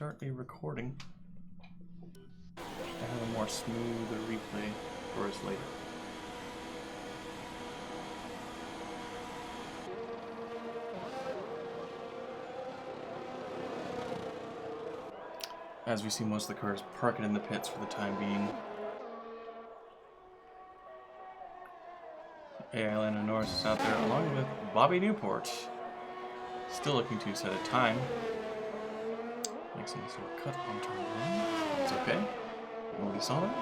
restart a recording to have a more smoother replay for us later. As we see most of the cars parking in the pits for the time being. AI Lando Norris is out there along with Bobby Newport. Still looking to set a time. Makes a nice little cut on turn one. It's okay. Nobody saw that.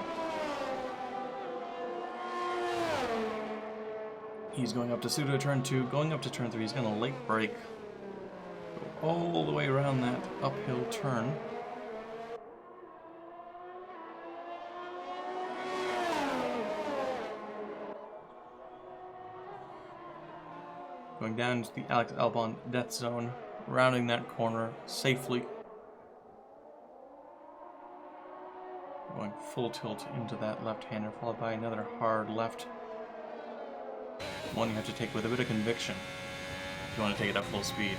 He's going up to pseudo turn 2, going up to turn 3. He's going to late brake. Go all the way around that uphill turn. Going down to the Alex Albon death zone, rounding that corner safely. Going full tilt into that left-hander, followed by another hard left. One you have to take with a bit of conviction if you want to take it at full speed.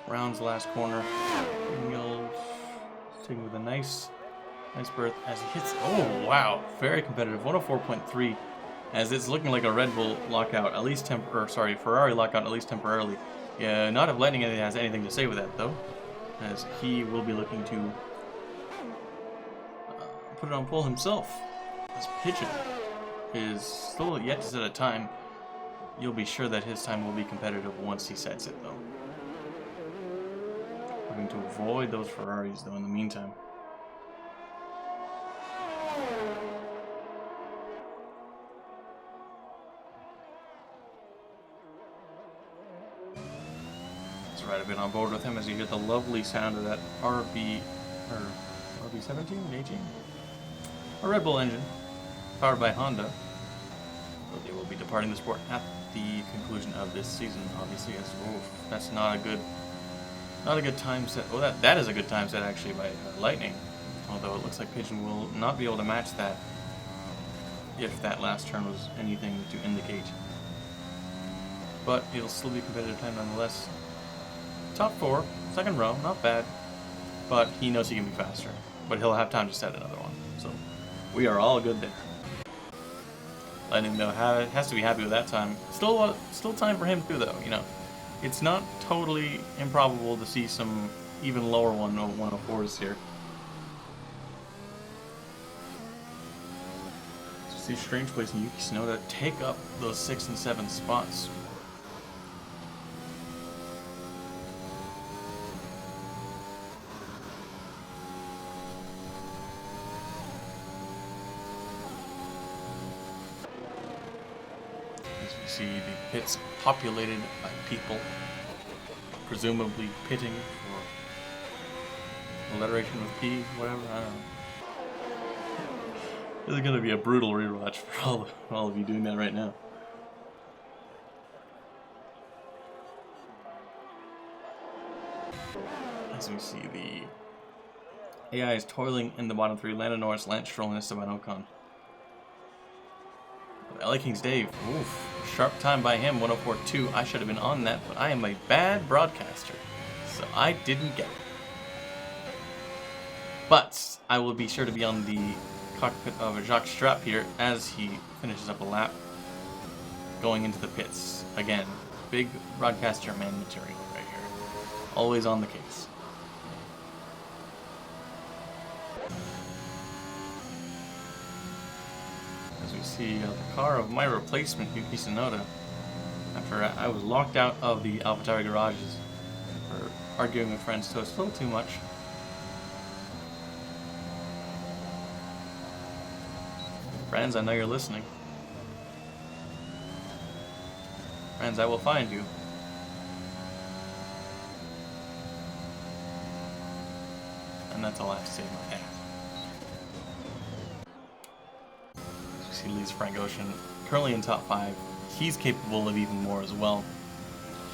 Rounds the last corner. He'll take with a nice berth as he hits. Oh wow, very competitive. 104.3, as it's looking like a Red Bull lockout, at least Ferrari lockout, at least temporarily. Yeah, not if Lightning has anything to say with that though, as he will be looking to put it on pole himself. This Pigeon is still yet to set a time. You'll be sure that his time will be competitive once he sets it though. Having to avoid those Ferraris though in the meantime. Let's ride a bit on board with him as you hear the lovely sound of that RB17, 18? A Red Bull engine, powered by Honda. So they will be departing the sport at the conclusion of this season, obviously, as that's not a good time set. Oh, that is a good time set actually by Lightning. Although it looks like Pigeon will not be able to match that if that last turn was anything to indicate. But it'll still be a competitive time nonetheless. Top 4, second row, not bad. But he knows he can be faster. But he'll have time to set another one. So we are all good there. Lightning though has to be happy with that time. Still time for him too though, you know. It's not totally improbable to see some even lower 104s here. So see Strange Place and Yuki Tsunoda take up those 6 and 7 spots. As we see the pits populated by people, presumably pitting for alliteration with P, whatever, I don't know. This is going to be a brutal rewatch for all of you doing that right now. As we see the AI is toiling in the bottom 3, Lando Norris, Lance Stroll, and Esteban Ocon. LA King's Dave, oof. Sharp time by him, 104.2. I should have been on that, but I am a bad broadcaster, so I didn't get it. But I will be sure to be on the cockpit of Jacques Strapp here as he finishes up a lap, going into the pits. Again, big broadcaster man material right here. Always on the case. As we see the car of my replacement, Yuki Tsunoda, after I was locked out of the AlphaTauri garages for arguing with friends, so it's a little too much. Friends, I know you're listening. Friends, I will find you. And that's all I have to say about that. He leads Frank Ocean currently in top 5. He's capable of even more as well.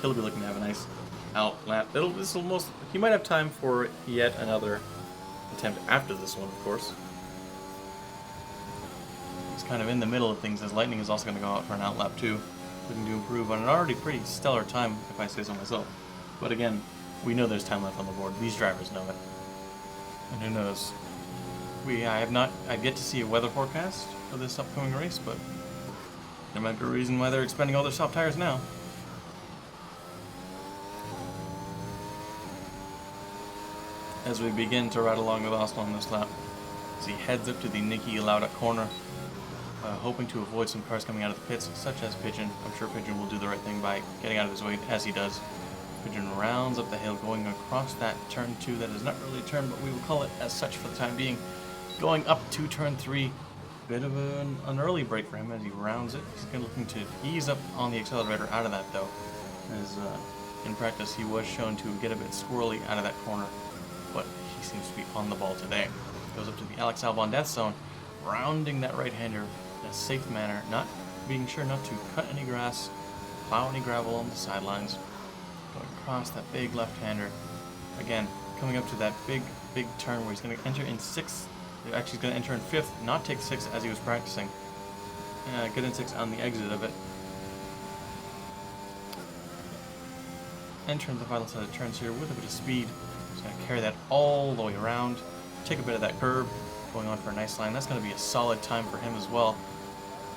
He'll be looking to have a nice out lap. He might have time for yet another attempt after this one, of course. He's kind of in the middle of things, as Lightning is also going to go out for an outlap too, looking to improve on an already pretty stellar time, if I say so myself. But again, we know there's time left on the board. These drivers know it. And who knows? I've yet to see a weather forecast for this upcoming race, but there might be a reason why they're expending all their soft tires now. As we begin to ride along with Austin on this lap, as he heads up to the Niki Lauda corner, hoping to avoid some cars coming out of the pits, such as Pigeon. I'm sure Pigeon will do the right thing by getting out of his way, as he does. Pigeon rounds up the hill, going across that turn 2 that is not really a turn, but we will call it as such for the time being. Going up to turn 3, bit of an early break for him as he rounds it. He's looking to ease up on the accelerator out of that though, as in practice he was shown to get a bit squirrely out of that corner, but he seems to be on the ball today. Goes up to the Alex Albon death zone, rounding that right-hander in a safe manner, being sure not to cut any grass, plow any gravel on the sidelines. Going across that big left-hander, again coming up to that big turn where he's going to enter in 6th. Actually, he's going to enter in 5th, not take 6th as he was practicing. Get in 6th on the exit of it. Entering the final set of turns here with a bit of speed. He's going to carry that all the way around, take a bit of that curb, going on for a nice line. That's going to be a solid time for him as well.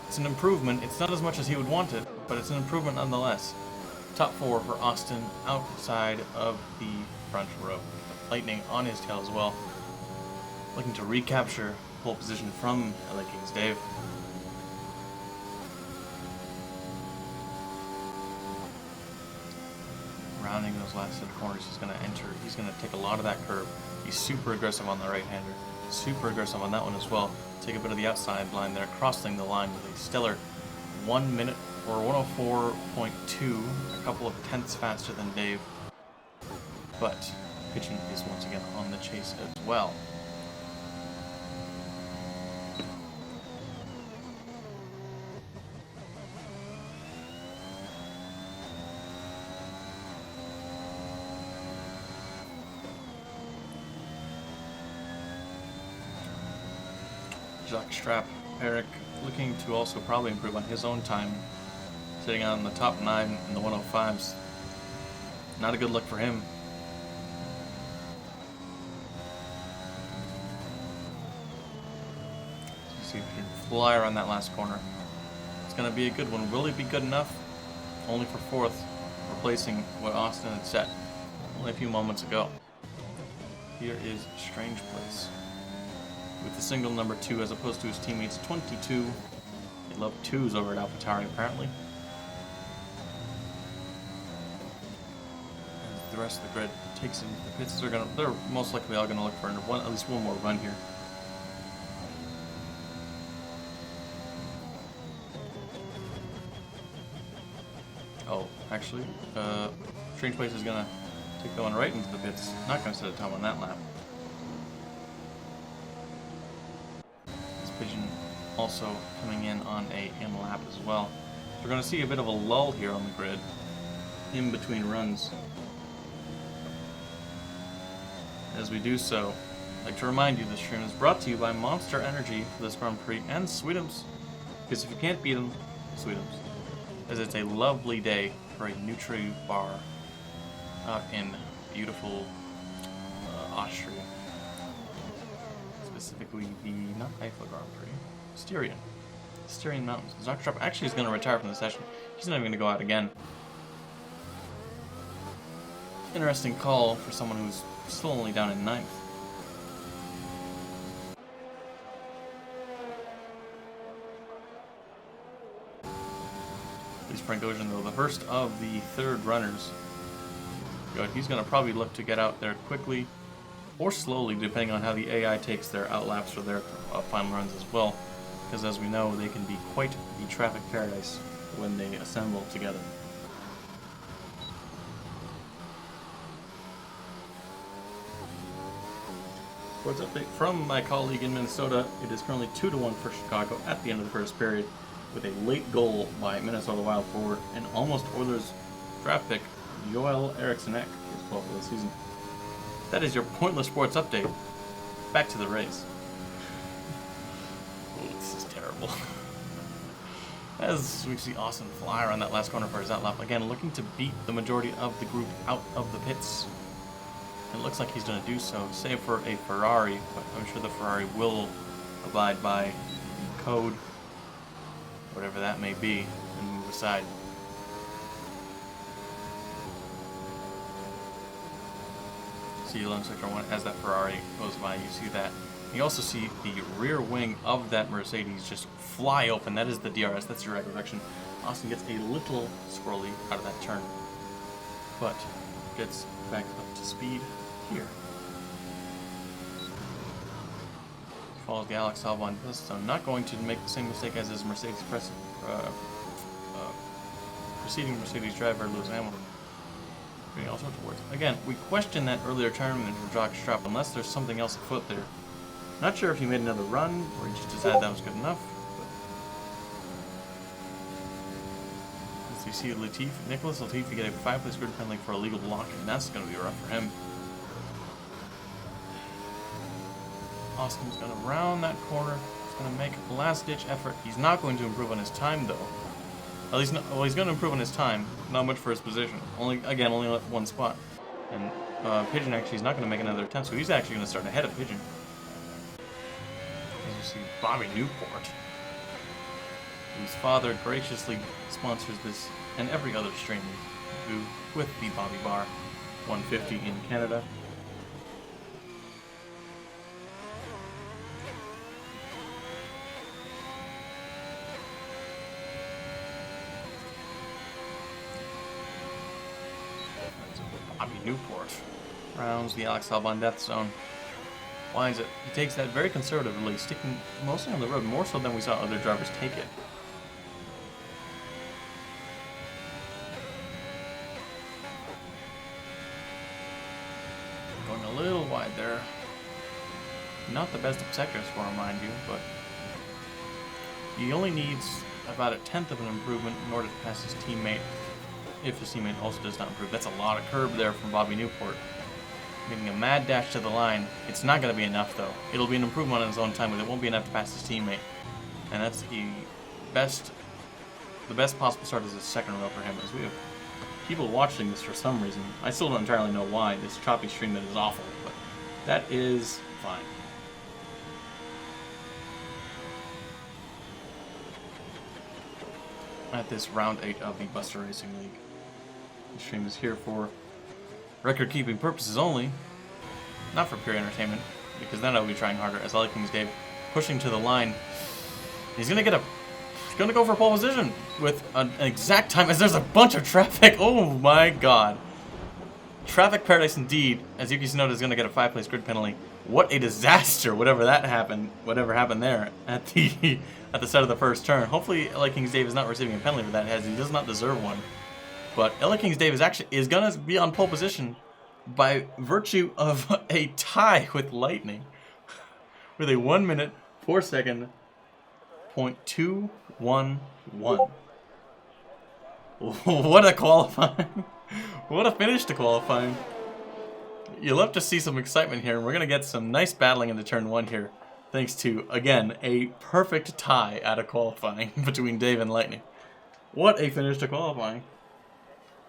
It's an improvement. It's not as much as he would want it, but it's an improvement nonetheless. Top 4 for Austin outside of the front row. Lightning on his tail as well. Looking to recapture pole position from LA King's Dave. Rounding those last set of corners, he's going to enter. He's going to take a lot of that curb. He's super aggressive on the right-hander. Super aggressive on that one as well. Take a bit of the outside line there, crossing the line with a stellar 1 minute or 104.2, a couple of tenths faster than Dave. But Pigeon is once again on the chase as well. Strap Eric looking to also probably improve on his own time, sitting on the top 9 in the 105s. Not a good look for him. You see if he can fly around that last corner. It's going to be a good one. Will it be good enough? Only for 4th, replacing what Austin had set only a few moments ago. Here is Strange Place, with the single number 2 as opposed to his teammates 22. They love 2s over at AlphaTauri apparently. As the rest of the grid takes in the pits, they're most likely all gonna look for at least one more run here. Oh, actually, Strange Place is gonna take that one right into the pits. Not gonna set a time on that lap. Pigeon also coming in on a lap as well. We're going to see a bit of a lull here on the grid in between runs. As we do so, I'd like to remind you this stream is brought to you by Monster Energy for this Grand Prix and Sweetums. Because if you can't beat them, Sweetums. As it's a lovely day for a Nutri bar out in beautiful Austria. Specifically the not Eiffel Grand Prix, Styrian Mountains. Dr. actually is going to retire from the session. He's not even going to go out again. Interesting call for someone who's still only down in 9th. At least Frank Ocean, though, the first of the 3rd runners. He's going to probably look to get out there quickly or slowly, depending on how the AI takes their outlaps for their final runs as well, because as we know, they can be quite the traffic paradise when they assemble together. Sports update from my colleague in Minnesota. It is currently 2-1 for Chicago at the end of the first period, with a late goal by Minnesota Wild forward and almost Oilers draft pick Joel Eriksson-Ek, his 12th of the season. That is your pointless sports update. Back to the race. Oh, this is terrible. As we see Austin fly around that last corner for his outlap, again looking to beat the majority of the group out of the pits. It looks like he's going to do so, save for a Ferrari, but I'm sure the Ferrari will abide by the code, whatever that may be, and move aside. See along sector 1 as that Ferrari goes by, you see that. You also see the rear wing of that Mercedes just fly open. That is the DRS, that's direct direction. Austin gets a little squirrely out of that turn, but gets back up to speed here. Follows the Alex Albon, so not going to make the same mistake as his Mercedes preceding Mercedes driver Lewis Hamilton. Doing all sorts of work. Again, we questioned that earlier tournament for Jock Strap unless there's something else afoot there. Not sure if he made another run or he just decided that was good enough. But as you see, Nicholas Latifi get a 5-place grid penalty for illegal blocking, and that's going to be rough for him. Austin's going to round that corner. He's going to make a last-ditch effort. He's not going to improve on his time, though. At least, well, he's going to improve on his time. Not much for his position. Only left one spot. And Pigeon actually is not going to make another attempt, so he's actually going to start ahead of Pigeon. As you see, Bobby Newport, whose father graciously sponsors this and every other stream we do with the Bobby Bar 150 in Canada. Bobby Newport rounds the Alex Albon death zone. Winds it. He takes that very conservatively, sticking mostly on the road, more so than we saw other drivers take it. Going a little wide there. Not the best of sectors for him, mind you, but he only needs about 1/10 of an improvement in order to pass his teammate. If his teammate also does not improve. That's a lot of curb there from Bobby Newport. Making a mad dash to the line. It's not going to be enough, though. It'll be an improvement on his own time, but it won't be enough to pass his teammate. And that's the best possible start as a second row for him, as we have people watching this for some reason. I still don't entirely know why. This choppy stream that is awful, but that is fine. At this round 8 of the Buster Racing League. The stream is here for record-keeping purposes only, not for pure entertainment, because then I'll be trying harder. As LA King's Dave pushing to the line, he's gonna go for pole position with an exact time as there's a bunch of traffic. Oh my God! Traffic paradise indeed. As Yuki Tsunoda is gonna get a 5-place grid penalty. What a disaster! Whatever happened there at the start of the first turn. Hopefully, LA King's Dave is not receiving a penalty for that, as he does not deserve one. But LA King's Dave is gonna be on pole position by virtue of a tie with Lightning, with a 1 minute 4 second .211. What a qualifying! What a finish to qualifying! You'll love to see some excitement here. We're gonna get some nice battling into turn 1 here. Thanks to, again, a perfect tie out of qualifying between Dave and Lightning. What a finish to qualifying.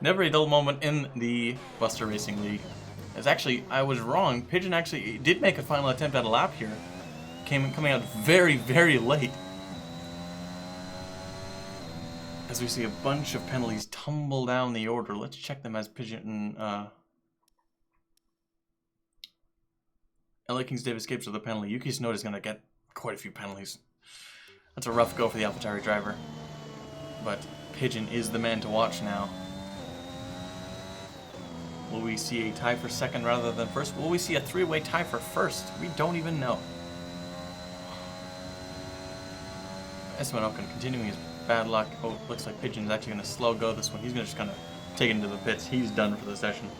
Never a dull moment in the Buster Racing League. As actually, I was wrong. Pigeon actually did make a final attempt at a lap here. Coming out very, very late. As we see a bunch of penalties tumble down the order. Let's check them as Pigeon... LA King's Dave escapes with a penalty. Yuki Tsunoda is going to get quite a few penalties. That's a rough go for the AlphaTauri driver. But Pigeon is the man to watch now. Will we see a tie for second rather than first? Will we see a 3-way tie for first? We don't even know. Esteban Ocon continuing his bad luck. Oh, looks like Pigeon's actually going to slow go this one. He's going to just kind of take it into the pits. He's done for the session.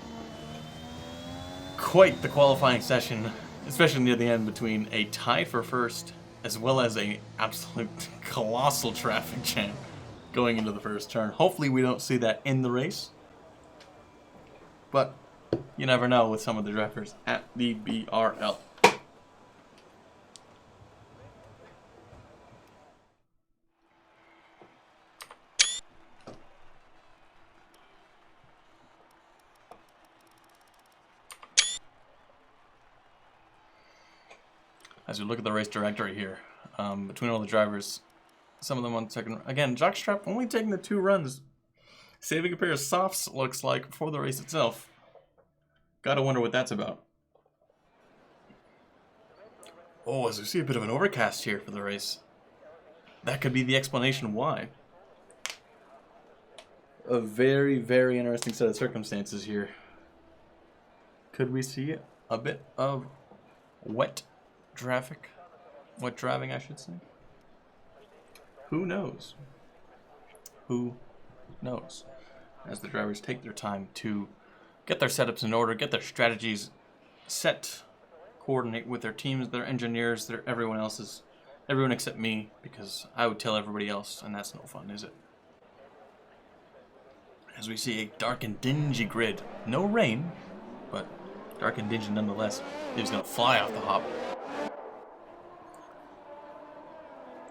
Quite the qualifying session, especially near the end, between a tie for first as well as a absolute colossal traffic jam going into the first turn. Hopefully we don't see that in the race. But you never know with some of the drivers at the BRL. As we look at the race directory here, between all the drivers, some of them on second. Again, Jockstrap only taking the 2 runs, saving a pair of softs, looks like, for the race itself. Gotta wonder what that's about. Oh, as we see a bit of an overcast here for the race. That could be the explanation why. A very, very interesting set of circumstances here. Could we see a bit of wet traffic? Wet driving, I should say. Who knows? Who knows? As the drivers take their time to get their setups in order, get their strategies set, coordinate with their teams, their engineers, their everyone else's. Everyone except me, because I would tell everybody else, and that's no fun, is it? As we see a dark and dingy grid. No rain, but dark and dingy nonetheless. Dave's going to fly off the hop.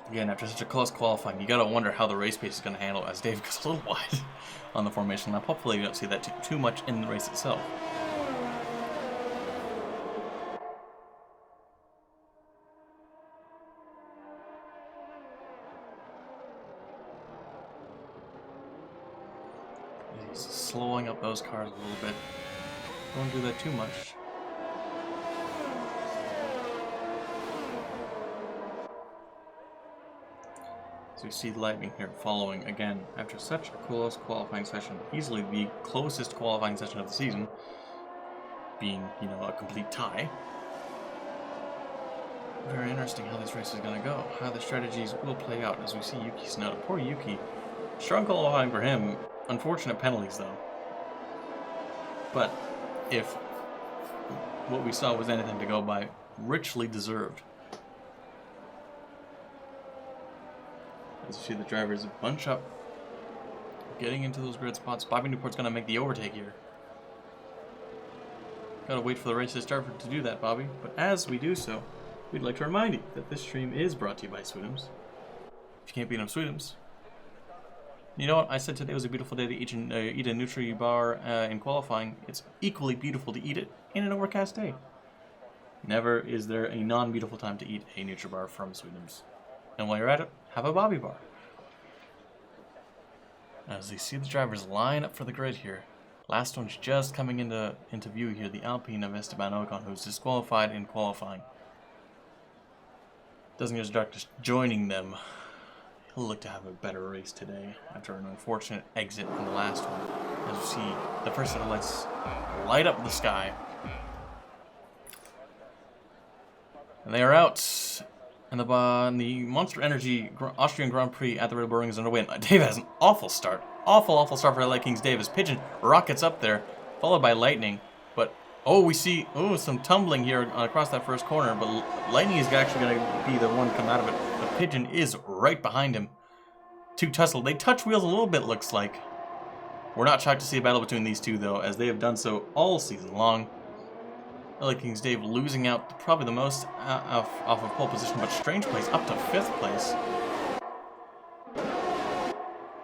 Again, after such a close qualifying, you got to wonder how the race pace is going to handle as Dave goes a little wide on the formation lap. Hopefully you don't see that too much in the race itself. He's slowing up those cars a little bit. Don't do that too much. So we see Lightning here following again after such a close qualifying session. Easily the closest qualifying session of the season, being, you know, a complete tie. Very interesting how this race is going to go, how the strategies will play out as we see Yuki Tsunoda. Poor Yuki. Strong qualifying for him. Unfortunate penalties, though. But if what we saw was anything to go by, richly deserved. As you see the drivers bunch up, getting into those grid spots. Bobby Newport's going to make the overtake here. Gotta wait for the race to start to do that, Bobby. But as we do so, we'd like to remind you that this stream is brought to you by Sweetums. If you can't beat them Sweetums. You know what? I said today was a beautiful day to eat a Nutri bar in qualifying. It's equally beautiful to eat it in an overcast day. Never is there a non-beautiful time to eat a Nutri bar from Sweetums. And while you're at it, have a Bobby bar. As you see the drivers line up for the grid here. Last one's just coming into view here, the Alpine of Esteban Ocon, who's disqualified in qualifying. Doesn't get his darkness joining them. He'll look to have a better race today after an unfortunate exit in the last one. As you see, the first set of lights light up the sky. And they are out. And the Monster Energy Austrian Grand Prix at the Red Bull Ring is underway. Dave has an awful start. Awful start for LA Kings Dave. As Pigeon rockets up there, followed by Lightning. But, we see, some tumbling here across that first corner. But Lightning is actually going to be the one to come out of it. But Pigeon is right behind him. To tussle. They touch wheels a little bit, looks like. We're not shocked to see a battle between these two, though, as they have done so all season long. LA Kings Dave losing out probably the most off of pole position, but Strange Place up to 5th place.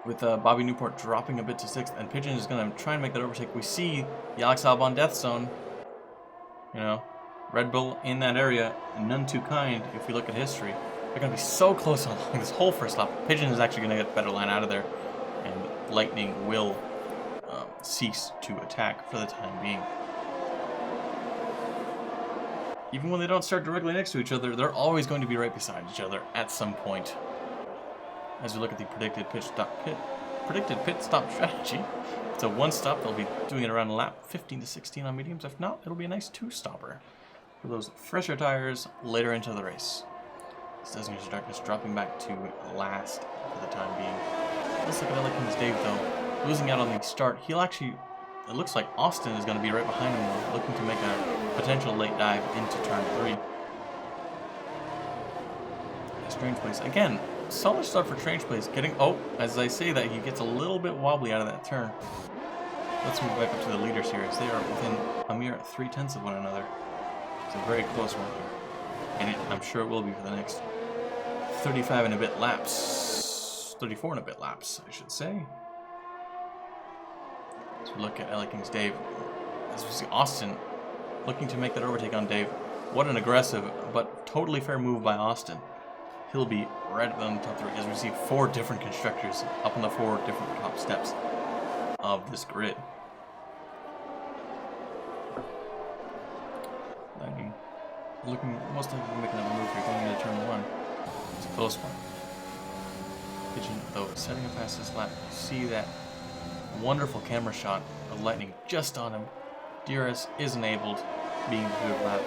With Bobby Newport dropping a bit to 6th, and Pigeon is going to try and make that overtake. We see the Alex Albon death zone. You know, Red Bull in that area, and none too kind if we look at history. They're going to be so close on this whole first lap. Pigeon is actually going to get a better line out of there, and Lightning will cease to attack for the time being. Even when they don't start directly next to each other, they're always going to be right beside each other at some point. As we look at the predicted pit stop strategy, it's a one-stop. They'll be doing it around lap 15 to 16 on mediums. If not, it'll be a nice two-stopper for those fresher tires later into the race. Designated Darkness dropping back to last for the time being. Let's look at LA Kings Dave, though. Losing out on the start. He'll actually... It looks like Austin is going to be right behind him, though, looking to make a potential late dive into turn 3. Strange Place. Again, solid start for Strange Place. Getting... as I say that, he gets a little bit wobbly out of that turn. Let's move back up to the leaders here, as they are within a mere 0.3 of one another. It's a very close one here. And I'm sure it will be for the next 35 and a bit laps. 34 and a bit laps, I should say. As we look at LA Kings Dave, as we see Austin looking to make that overtake on Dave. What an aggressive but totally fair move by Austin. He'll be right on the top 3 as we see 4 different constructors up on the 4 different top steps of this grid. Lightning looking most likely to make another move here going into turn 1. It's a close one. Pigeon, though, setting a fastest lap. You see that wonderful camera shot of Lightning just on him. DRS is enabled, being a good lap.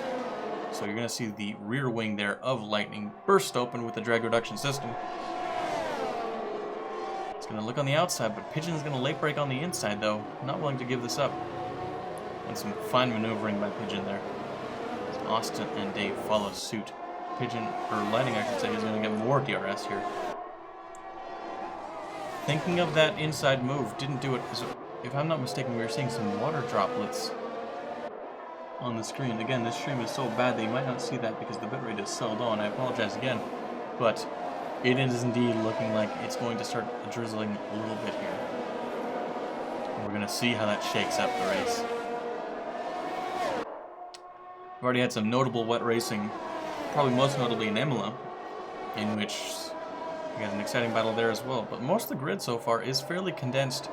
So you're going to see the rear wing there of Lightning burst open with the drag reduction system. It's going to look on the outside, but Pigeon is going to late brake on the inside, though. Not willing to give this up. And some fine maneuvering by Pigeon there. As Austin and Dave follow suit. Pigeon, or Lightning I should say, is going to get more DRS here. Thinking of that inside move, didn't do it. If I'm not mistaken, we were seeing some water droplets on the screen. Again, this stream is so bad that you might not see that because the bitrate is so low, and I apologize again. But it is indeed looking like it's going to start drizzling a little bit here. And we're going to see how that shakes up the race. We've already had some notable wet racing, probably most notably in Imola, in which we had an exciting battle there as well. But most of the grid so far is fairly condensed,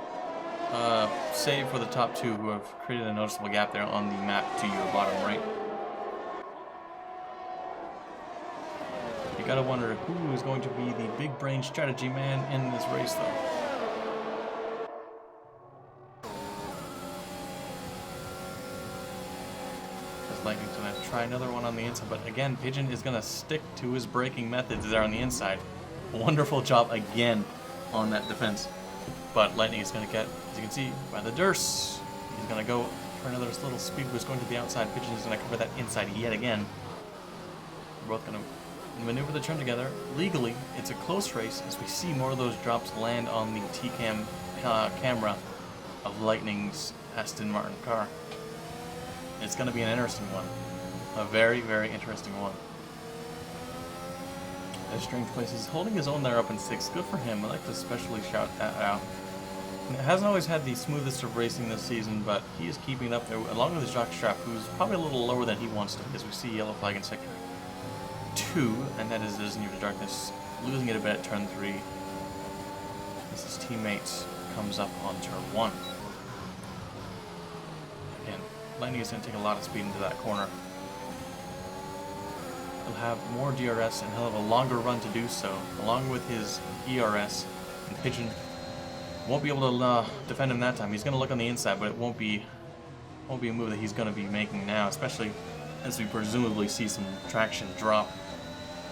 save for the top 2 who have created a noticeable gap there on the map to your bottom right. You gotta wonder who is going to be the big brain strategy man in this race, though. Because Lightning's gonna try another one on the inside, but again, Pigeon is gonna stick to his braking methods there on the inside. Wonderful job again on that defense. But Lightning is going to get, as you can see, by the Durst. He's going to go for another little speed boost going to the outside. Pigeon is going to cover that inside yet again. We're both going to maneuver the turn together. Legally, it's a close race as we see more of those drops land on the T-cam camera of Lightning's Aston Martin car. It's going to be an interesting one. A very, very interesting one. As Strange Place is holding his own there up in 6th. Good for him. I'd like to especially shout that out. It hasn't always had the smoothest of racing this season, but he is keeping it up there along with his jockstrap, who's probably a little lower than he wants to, because we see yellow flag in sector 2, and that is Disney of Darkness losing it a bit at turn 3. As his teammates comes up on turn 1. Again, Lightning is going to take a lot of speed into that corner. He'll have more DRS and he'll have a longer run to do so, along with his ERS. And Pigeon won't be able to defend him that time. He's going to look on the inside, but it won't be a move that he's going to be making now, especially as we presumably see some traction drop.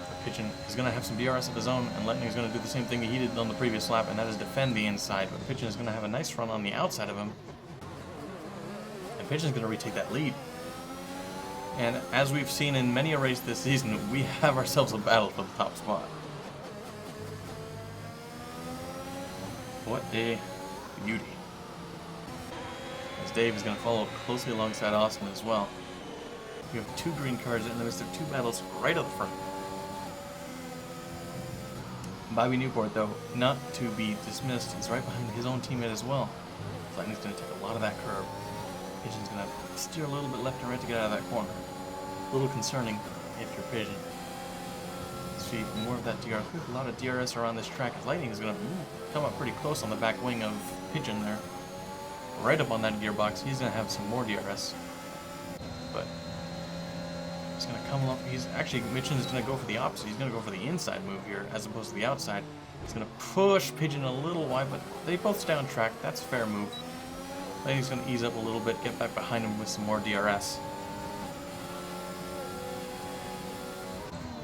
But Pigeon is going to have some DRS of his own, and Lightning is going to do the same thing that he did on the previous lap, and that is defend the inside. But Pigeon is going to have a nice run on the outside of him, and Pigeon is going to retake that lead. And as we've seen in many a race this season, we have ourselves a battle for the top spot. What a beauty. As Dave is going to follow closely alongside Austin as well. We have 2 green cars in the midst of 2 battles right up front. Bobby Newport, though, not to be dismissed, is right behind his own teammate as well. Lightning's going to take a lot of that curve. Pigeon's going to steer a little bit left and right to get out of that corner. A little concerning if you're Pigeon. See more of that DRS. A lot of DRS around this track. Lightning is going to come up pretty close on the back wing of Pigeon there. Right up on that gearbox. He's going to have some more DRS. But he's going to come up. Pigeon's going to go for the opposite. He's going to go for the inside move here as opposed to the outside. He's going to push Pigeon a little wide, but they both stay on track. That's a fair move. Lightning's going to ease up a little bit, get back behind him with some more DRS.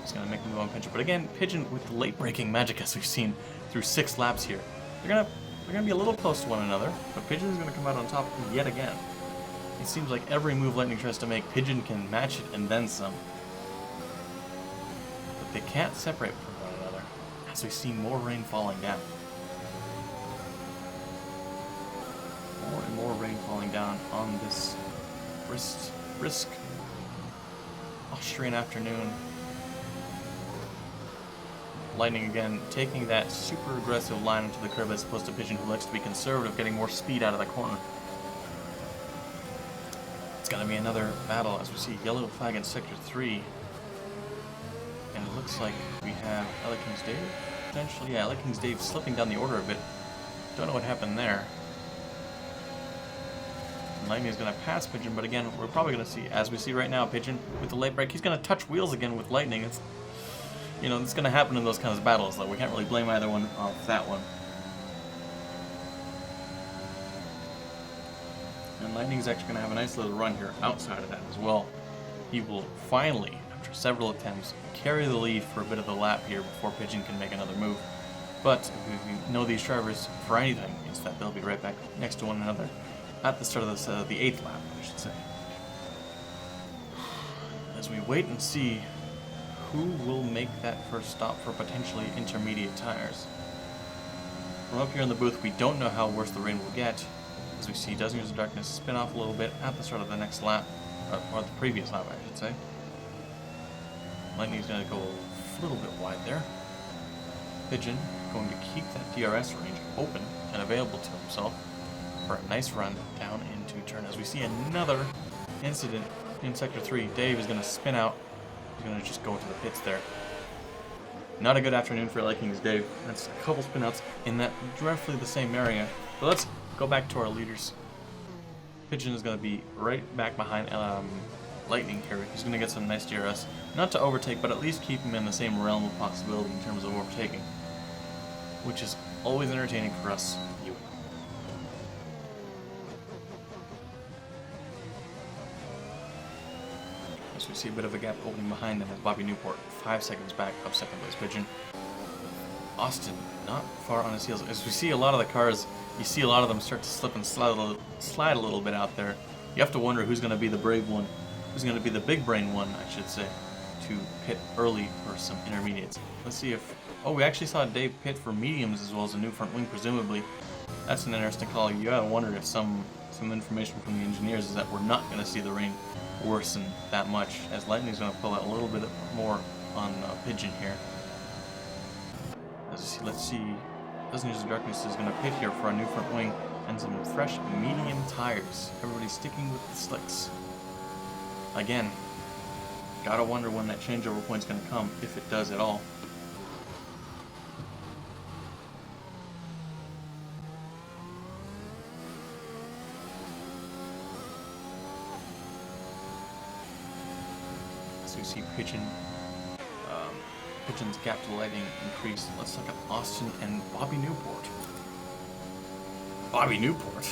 He's going to make the move on Pigeon. But again, Pigeon with the late braking magic as we've seen through 6 laps here. They're going to be a little close to one another, but Pigeon is going to come out on top yet again. It seems like every move Lightning tries to make, Pigeon can match it and then some. But they can't separate from one another as we see more rain falling down. More and more rain falling down on this brisk Austrian afternoon. Lightning again taking that super aggressive line into the curve as opposed to Pigeon, who likes to be conservative, getting more speed out of the corner. It's going to be another battle as we see yellow flag in sector 3. looks like we have LA King's Dave, potentially. Yeah, LA King's Dave slipping down the order a bit. Don't know what happened there. Lightning is going to pass Pigeon, but again, we're probably going to see, as we see right now, Pigeon with the late break. He's going to touch wheels again with Lightning. It's, you know, it's going to happen in those kinds of battles, though. We can't really blame either one off that one. And Lightning is actually going to have a nice little run here outside of that as well. He will finally, after several attempts, carry the lead for a bit of the lap here before Pigeon can make another move. But if we know these drivers for anything, it's that they'll be right back next to one another at the start of this, the 8th lap, I should say. As we wait and see who will make that first stop for potentially intermediate tires. From up here in the booth, we don't know how worse the rain will get. As we see Dozen Years of Darkness spin off a little bit at the start of the next lap, or the previous lap, I should say. Lightning's going to go a little bit wide there. Pigeon going to keep that DRS range open and available to himself for a nice run down into turn. As we see another incident in Sector 3, Dave is going to spin out. He's going to just go into the pits there. Not a good afternoon for LA King's Dave. That's a couple spinouts in that roughly the same area. But let's go back to our leaders. Pigeon is going to be right back behind Lightning here. He's going to get some nice DRS. Not to overtake, but at least keep him in the same realm of possibility in terms of overtaking, which is always entertaining for us. As we see a bit of a gap opening behind them as Bobby Newport 5 seconds back of second place Pigeon. Austin not far on his heels. As we see a lot of the cars, you see a lot of them start to slip and slide a little bit out there. You have to wonder who's going to be the brave one, who's going to be the big brain one, I should say, to pit early for some intermediates. Let's see if... Oh, we actually saw Dave pit for mediums as well as a new front wing, presumably. That's an interesting call. You gotta wonder if some information from the engineers is that we're not going to see the rain worsen that much, as Lightning's going to pull out a little bit more on Pigeon here. As you see, let's see, Dozen Years of Darkness is going to pit here for a new front wing and some fresh medium tires. Everybody's sticking with the slicks. Again, gotta wonder when that changeover point's going to come, if it does at all. So you see Pigeon's gap to Lightning increase. Let's look at Austin and Bobby Newport. Bobby Newport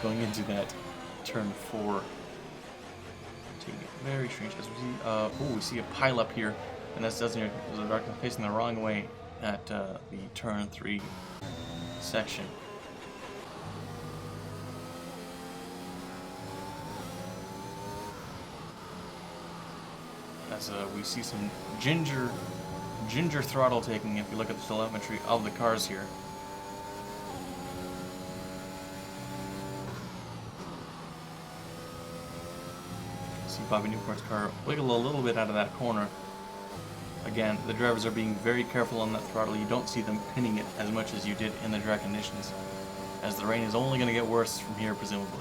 going into that turn 4. Taking it very strange as we see. We see a pile up here, and that's Dozen Years of Darkness facing the wrong way at the turn 3 section. As we see some ginger throttle taking if you look at the telemetry of the cars here. See Bobby Newport's car wiggle a little bit out of that corner. Again, the drivers are being very careful on that throttle. You don't see them pinning it as much as you did in the dry conditions, as the rain is only going to get worse from here, presumably.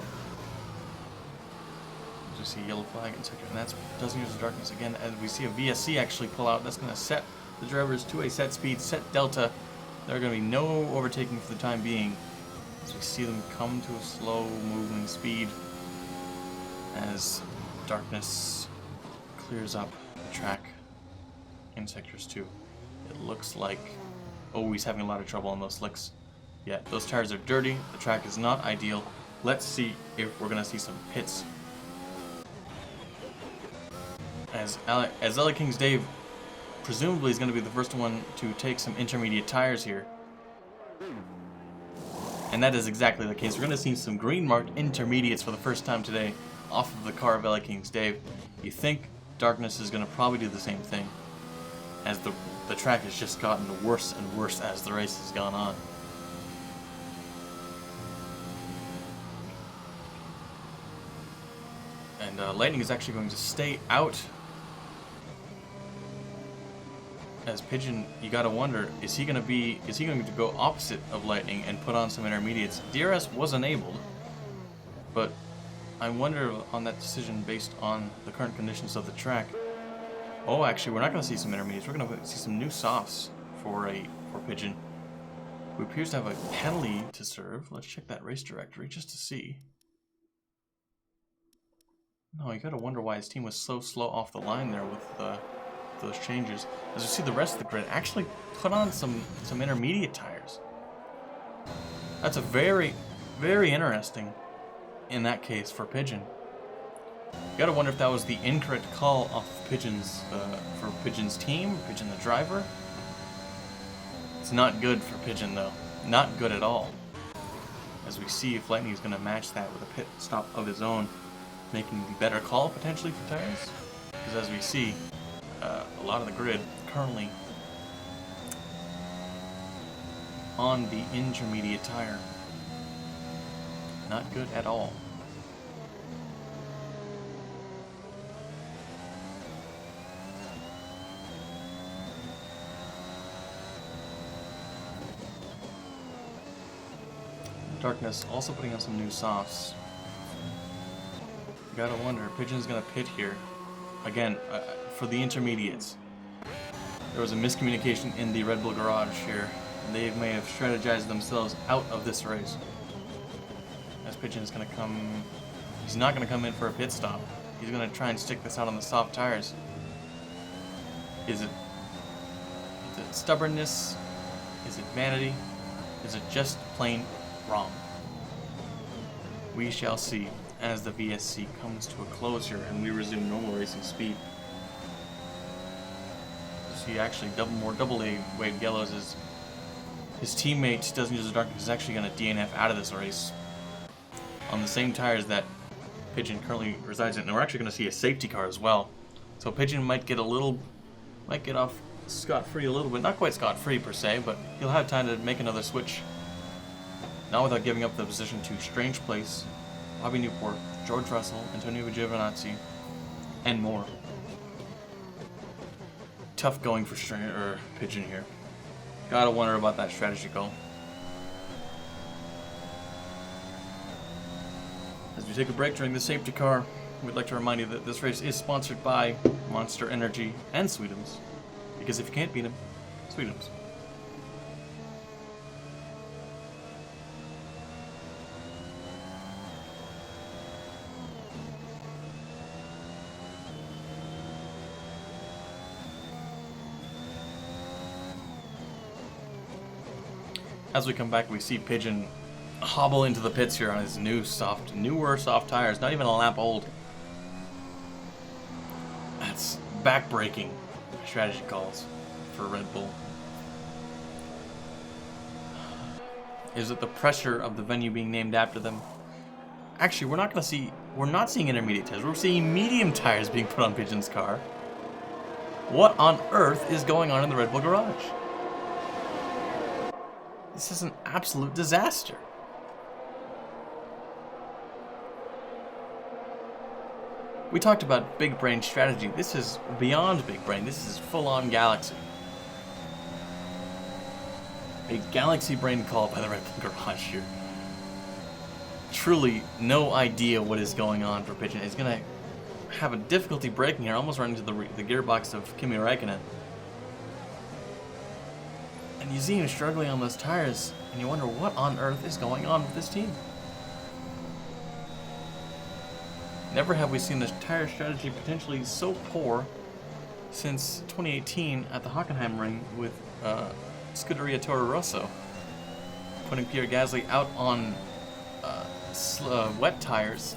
We see yellow flag in sector, and that's Dozen Years of Darkness again. As we see a VSC actually pull out, that's going to set the drivers to a set speed, set delta. There are going to be no overtaking for the time being, as we see them come to a slow moving speed as Darkness clears up the track in sectors 2. It looks like, oh, he's having a lot of trouble on those slicks. Yeah, those tires are dirty, the track is not ideal. Let's see if we're going to see some pits. As LA King's Dave presumably is going to be the first one to take some intermediate tires here. And that is exactly the case. We're going to see some green marked intermediates for the first time today off of the car of LA King's Dave. You think Darkness is going to probably do the same thing, as the track has just gotten worse and worse as the race has gone on. And Lightning is actually going to stay out. As Pigeon, you gotta wonder, is he going to go opposite of Lightning and put on some intermediates? DRS was enabled, but I wonder on that decision based on the current conditions of the track. Oh, actually, we're not going to see some intermediates. We're going to see some new softs for Pigeon, who appears to have a penalty to serve. Let's check that race directory just to see. No, you got to wonder why his team was so slow off the line there with those changes. As you see, the rest of the grid actually put on some intermediate tires. That's a very, very interesting in that case for Pigeon. You gotta wonder if that was the incorrect call off Pigeon's for Pigeon's team, Pigeon the driver. It's not good for Pigeon though, not good at all. As we see if Lightning is gonna match that with a pit stop of his own, making the better call potentially for tires. Because as we see, a lot of the grid currently on the intermediate tire. Not good at all. Darkness also putting on some new softs. Gotta wonder, Pigeon's gonna pit here. Again, for the intermediates. There was a miscommunication in the Red Bull garage here. They may have strategized themselves out of this race. As Pigeon's gonna come... He's not gonna come in for a pit stop. He's gonna try and stick this out on the soft tires. Is it stubbornness? Is it vanity? Is it just plain wrong? We shall see as the VSC comes to a close here and we resume normal racing speed. See, actually double A wave yellows is his teammate Doesn't Use the Darkness is actually going to DNF out of this race on the same tires that Pigeon currently resides in. And we're actually going to see a safety car as well. So Pigeon might get off scot-free a little bit. Not quite scot-free per se, but he'll have time to make another switch. Not without giving up the position to Strange Place, Bobby Newport, George Russell, Antonio Giovinazzi, and more. Tough going for Pigeon here. Gotta wonder about that strategy call. As we take a break during the safety car, we'd like to remind you that this race is sponsored by Monster Energy and Sweetums. Because if you can't beat them, Sweetums. As we come back, we see Pigeon hobble into the pits here on his newer soft tires, not even a lap old. That's back-breaking strategy calls for Red Bull. Is it the pressure of the venue being named after them? Actually, we're not seeing intermediate tires. We're seeing medium tires being put on Pigeon's car. What on earth is going on in the Red Bull garage? This is an absolute disaster. We talked about big brain strategy. This is beyond big brain. This is full-on galaxy. A galaxy brain call by the Red Bull garage here. Truly no idea what is going on for Pigeon. He's going to have a difficulty braking here, almost running into the gearbox of Kimi Räikkönen. And you see him struggling on those tires, and you wonder what on earth is going on with this team. Never have we seen this tire strategy potentially so poor since 2018 at the Hockenheim ring with Scuderia Toro Rosso, putting Pierre Gasly out on wet tires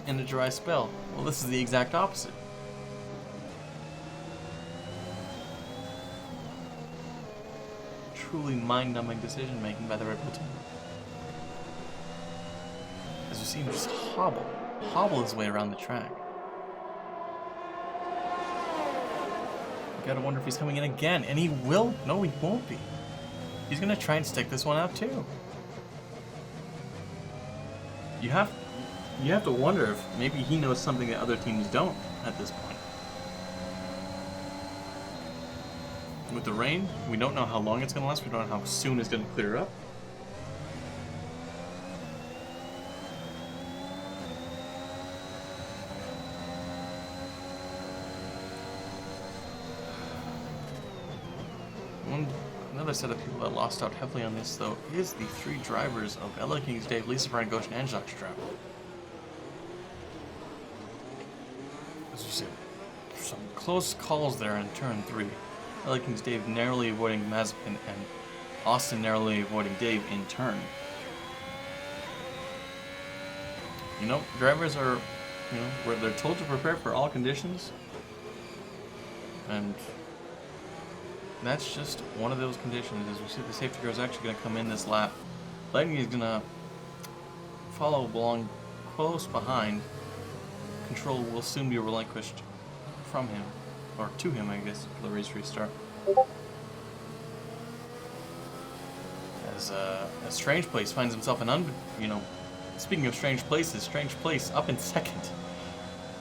in a dry spell. Well, this is the exact opposite. Truly mind-numbing decision-making by the Red Bull team. As we see him just hobble his way around the track. You gotta wonder if he's coming in again, and he will. No, he won't be. He's gonna try and stick this one out too. You have to wonder if maybe he knows something that other teams don't at this point. With the rain, we don't know how long it's going to last. We don't know how soon it's going to clear up. Another set of people that lost out heavily on this, though, is the three drivers of LA Kings Dave, Lisa Frank Goshen, and Jacques Strap. As you see, some close calls there in turn 3. LA Kings Dave narrowly avoiding Mazepin and Austin narrowly avoiding Dave in turn. You know, drivers are, where they're told to prepare for all conditions, and that's just one of those conditions. As we see, the safety car is actually going to come in this lap. Lightning is going to follow along close behind. Control will soon be relinquished from him, or to him, I guess, for the race restart. As Strange Place finds himself speaking of strange places, Strange Place up in second.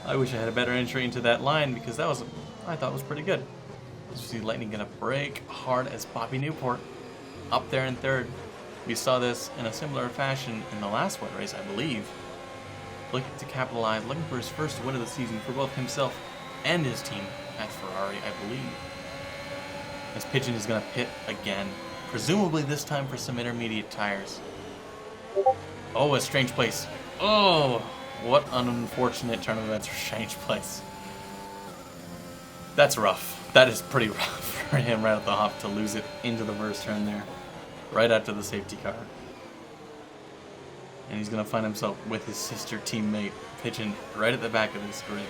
I wish I had a better entry into that line because I thought was pretty good. As you see Lightning gonna brake hard as Bobby Newport up there in third. We saw this in a similar fashion in the last wet race, I believe. Looking to capitalize, looking for his first win of the season for both himself and his team at Ferrari, I believe. As Pigeon is gonna pit again, presumably this time for some intermediate tires. Oh, a Strange Place. Oh, what an unfortunate turn of events for Strange Place. That's rough. That is pretty rough for him right at the hop to lose it into the first turn there, right after the safety car. And he's going to find himself with his sister teammate, Pigeon, right at the back of his grid.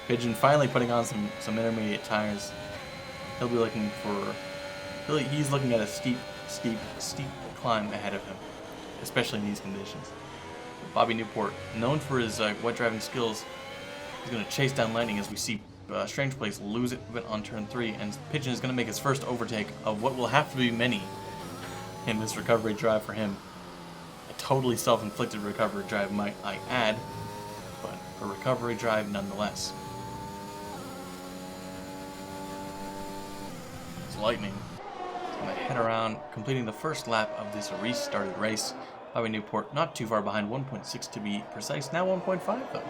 Pigeon finally putting on some intermediate tires. He'll be looking for... He's looking at a steep climb ahead of him, especially in these conditions. Bobby Newport, known for his wet driving skills, is going to chase down Lightning as we see Strange Place lose it on turn 3, and Pigeon is going to make his first overtake of what will have to be many in this recovery drive for him. A totally self-inflicted recovery drive, might I add, but a recovery drive nonetheless. It's Lightning. He's going to head around, completing the first lap of this restarted race. Bobby Newport not too far behind, 1.6 to be precise, now 1.5 though.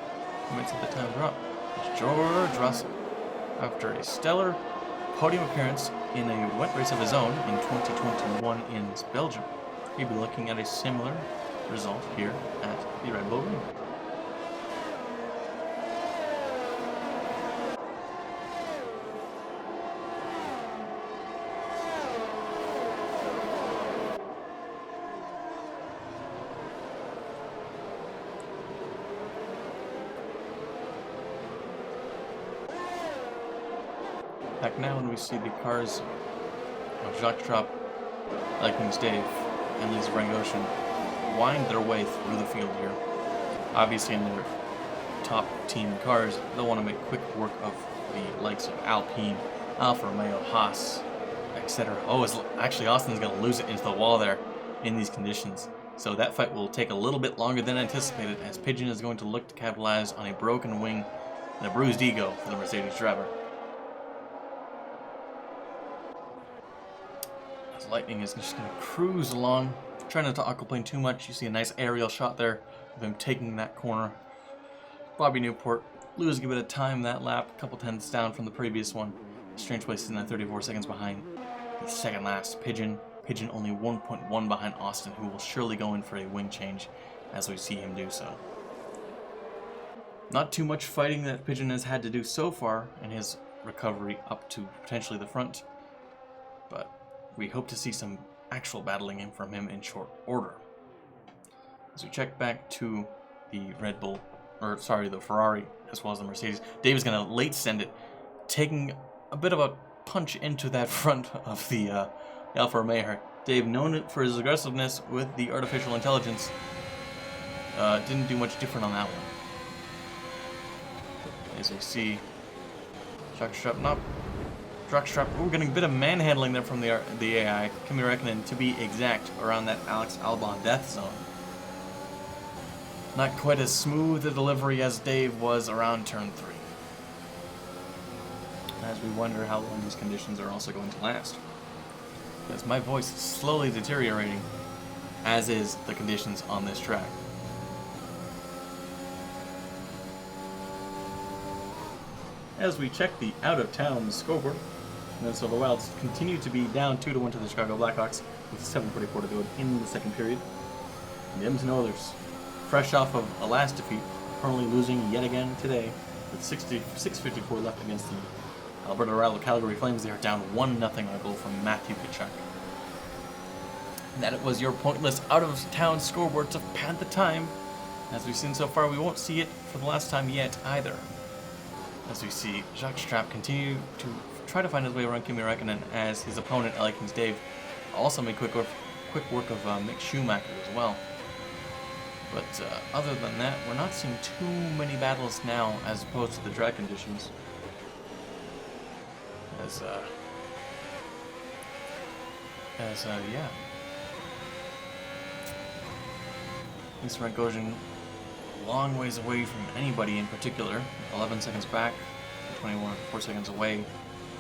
Minutes at the time drop. It's George Russell. After a stellar podium appearance in a wet race of his own in 2021 in Belgium, he'll be looking at a similar result here at the Red Bull Ring. Back now when we see the cars of Jacques Trop, Lightning's Dave, and Lisa Frank Goshen wind their way through the field here. Obviously in their top team cars, they'll want to make quick work of the likes of Alpine, Alfa Romeo, Haas, etc. Oh, actually Austin's going to lose it into the wall there in these conditions. So that fight will take a little bit longer than anticipated, as Pigeon is going to look to capitalize on a broken wing and a bruised ego for the Mercedes driver. Lightning is just going to cruise along, trying not to aquaplane too much. You see a nice aerial shot there of him taking that corner. Bobby Newport losing a bit of time that lap, a couple tenths down from the previous one. Strange Place is at 34 seconds behind the second last. Pigeon only 1.1 behind Austin, who will surely go in for a wing change as we see him do so. Not too much fighting that Pigeon has had to do so far in his recovery up to potentially the front, but we hope to see some actual battling from him in short order. As we check back to the the Ferrari, as well as the Mercedes, Dave is going to late send it, taking a bit of a punch into that front of the Alfa Romeo. Dave, known for his aggressiveness with the artificial intelligence, didn't do much different on that one. As we see, we're getting a bit of manhandling there from the AI, can be reckoned to be exact around that Alex Albon death zone. Not quite as smooth a delivery as Dave was around turn 3. As we wonder how long these conditions are also going to last. Because my voice is slowly deteriorating, as is the conditions on this track. As we check the out-of-town scoreboard, Minnesota Wilds continue to be down 2-1 to the Chicago Blackhawks with 7:44 to go in the second period. And the Edmonton Oilers, fresh off of a last defeat, currently losing yet again today with 6:54 left against the Alberta rival Calgary Flames. They are down 1-0 on a goal from Matthew Tkachuk. That it was your pointless out-of-town scoreboard to pad the time. As we've seen so far, we won't see it for the last time yet either. As we see Jacques Strapp continue to try to find his way around Kimi Räikkönen, as his opponent, LA Kings Dave, also made quick work of Mick Schumacher as well. But other than that, we're not seeing too many battles now as opposed to the dry conditions. Yeah. This Rogozin a long ways away from anybody in particular, 11 seconds back, 4 seconds away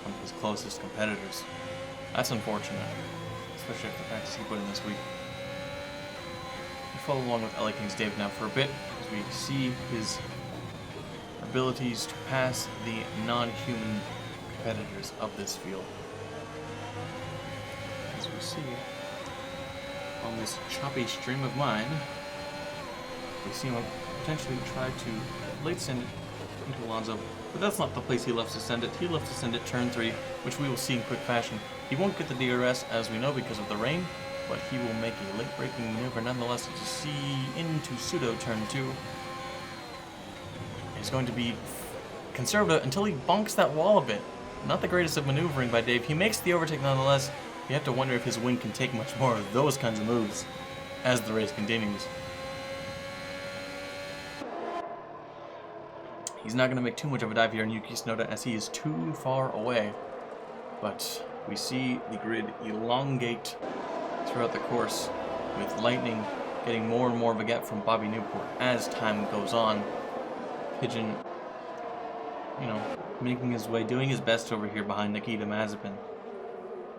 from his closest competitors. That's unfortunate, especially after the practice he put in this week. We follow along with LA Kings Dave now for a bit, as we see his abilities to pass the non-human competitors of this field. As we see on this choppy stream of mine, we see him potentially try to late send it into Alonso, but that's not the place he loves to send it. He loves to send it turn 3, which we will see in quick fashion. He won't get the DRS, as we know, because of the rain, but he will make a late-breaking maneuver nonetheless to see into pseudo turn 2. He's going to be conservative until he bonks that wall a bit. Not the greatest of maneuvering by Dave. He makes the overtake nonetheless. You have to wonder if his wing can take much more of those kinds of moves as the race continues. He's not going to make too much of a dive here in Yuki Tsunoda, as he is too far away. But we see the grid elongate throughout the course, with Lightning getting more and more of a gap from Bobby Newport as time goes on. Pigeon, making his way, doing his best over here behind Nikita Mazepin.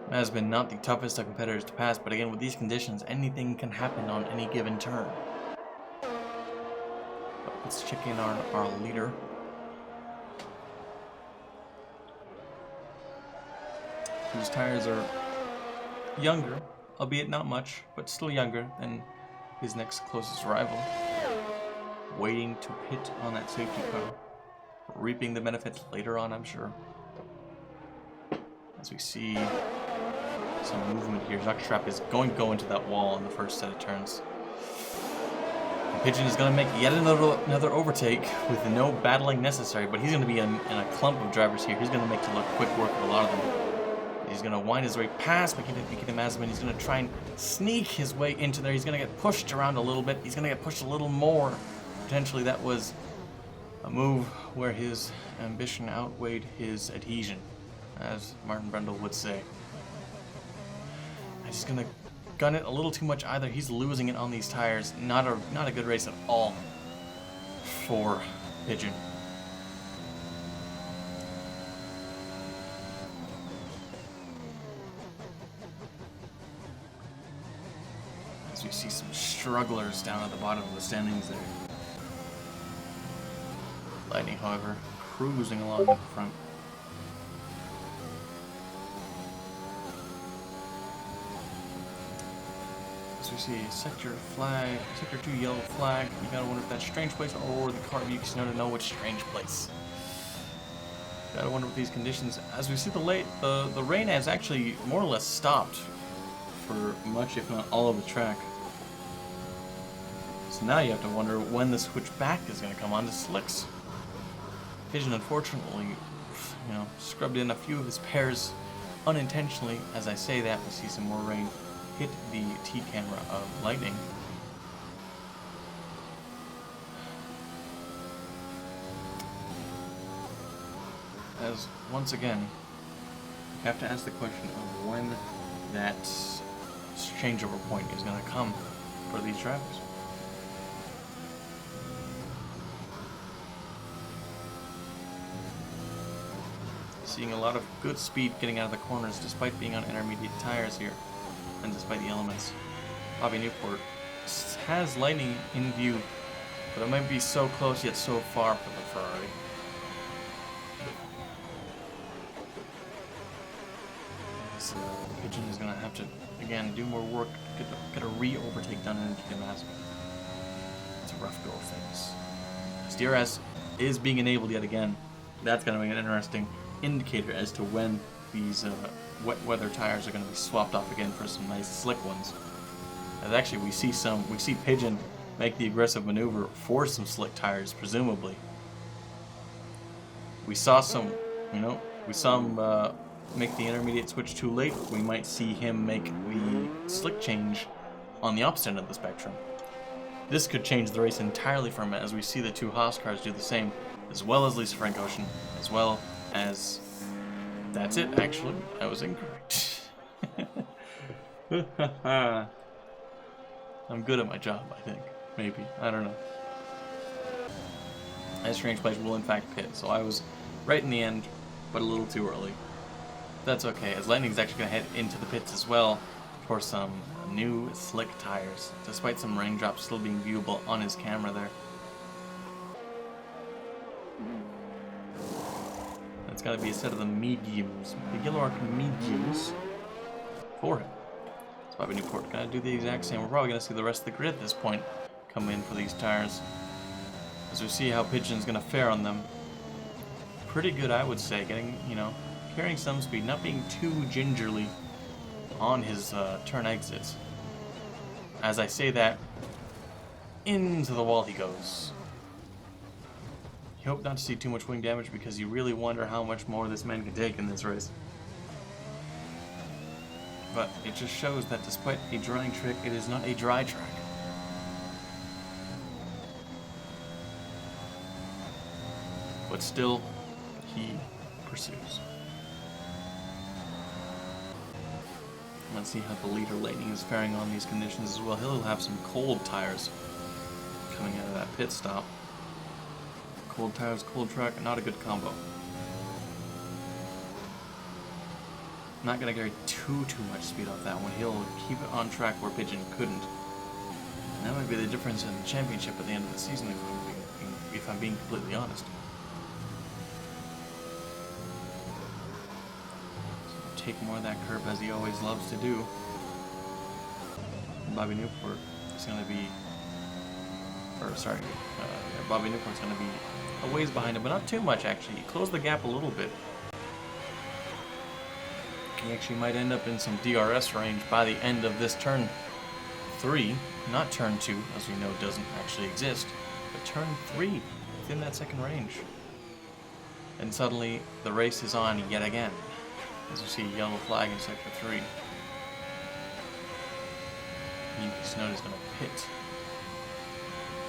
Mazepin, not the toughest of competitors to pass, but again, with these conditions, anything can happen on any given turn. But let's check in our leader. Whose tires are younger, albeit not much, but still younger than his next closest rival. Waiting to hit on that safety car, reaping the benefits later on, I'm sure. As we see some movement here, Jacques Strapp is going to go into that wall in the first set of turns. And Pigeon is going to make yet another overtake with no battling necessary, but he's going to be in a clump of drivers here. He's going to make to look quick work of a lot of them. He's going to wind his way past Nikita Mazepin. He's going to try and sneak his way into there. He's going to get pushed around a little bit. He's going to get pushed a little more. Potentially that was a move where his ambition outweighed his adhesion, as Martin Brundle would say. He's going to gun it a little too much either. He's losing it on these tires. Not a good race at all for Pigeon. As we see some strugglers down at the bottom of the standings there. Lightning, however, cruising along in the front. As we see sector 2 yellow flag. You gotta wonder if that's strange place or the car of Yuki Tsunoda know which strange place. Gotta wonder with these conditions. As we see the rain has actually more or less stopped for much, if not all, of the track. So now you have to wonder when the switch back is going to come on to slicks. Pigeon, unfortunately, scrubbed in a few of his pairs unintentionally. As I say that, we see some more rain hit the T-camera of Lightning. As, once again, you have to ask the question of when that changeover point is going to come for these drivers. Seeing a lot of good speed getting out of the corners despite being on intermediate tires here, and despite the elements. Bobby Newport has Lightning in view, but it might be so close yet so far for the Ferrari. Pigeon is going to have to, again, do more work, get a re-overtake done and get massive. It's a rough go of things. As DRS is being enabled yet again. That's going to be an interesting indicator as to when these wet weather tires are going to be swapped off again for some nice slick ones. As actually we see Pigeon make the aggressive maneuver for some slick tires, presumably. We saw some, him make the intermediate switch too late. We might see him make the slick change on the opposite end of the spectrum. This could change the race entirely for him, as we see the two Haas cars do the same, as well as Lisa Frank Ocean, as well as... That's it, actually. I was incorrect. I'm good at my job, I think. Maybe. I don't know. As strange players will in fact pit, so I was right in the end, but a little too early. That's okay, as Lightning's actually going to head into the pits as well for some new slick tires, despite some raindrops still being viewable on his camera there. It's got to be a set of the mediums, the Yellow Arc mediums for him. So Bobby Newport going to do the exact same. We're probably going to see the rest of the grid at this point come in for these tires, as we see how Pigeon's going to fare on them. Pretty good, I would say, getting, carrying some speed, not being too gingerly on his turn exits. As I say that, into the wall he goes. You hope not to see too much wing damage, because you really wonder how much more this man can take in this race. But it just shows that despite a drying trick, it is not a dry track. But still, he pursues. Let's see how the leader Lightning is faring on these conditions as well. He'll have some cold tires coming out of that pit stop. Cold tires, cold track, not a good combo. Not going to carry too much speed off that one. He'll keep it on track where Pigeon couldn't. And that might be the difference in the championship at the end of the season, if I'm being completely honest. So take more of that curve, as he always loves to do. Bobby Newport is going to be... Bobby Newport's going to be a ways behind him, but not too much, actually. He closed the gap a little bit. He actually might end up in some DRS range by the end of this turn 3, not turn 2, as we know doesn't actually exist, but turn 3, within that second range. And suddenly, the race is on yet again, as you see a yellow flag in sector 3. Yuki Tsunoda is going to pit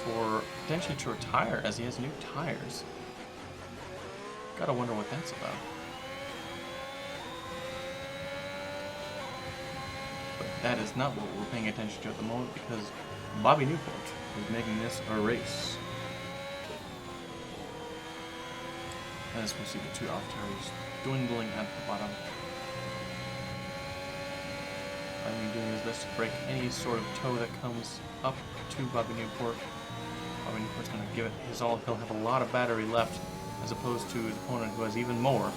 for potentially to retire, as he has new tires. Gotta wonder what that's about. But that is not what we're paying attention to at the moment, because Bobby Newport is making this a race. As we see the two off-tires dwindling at the bottom. Lightning doing his best to break any sort of toe that comes up to Bobby Newport. Bobby Newport's going to give it his all. He'll have a lot of battery left, as opposed to his opponent who has even more.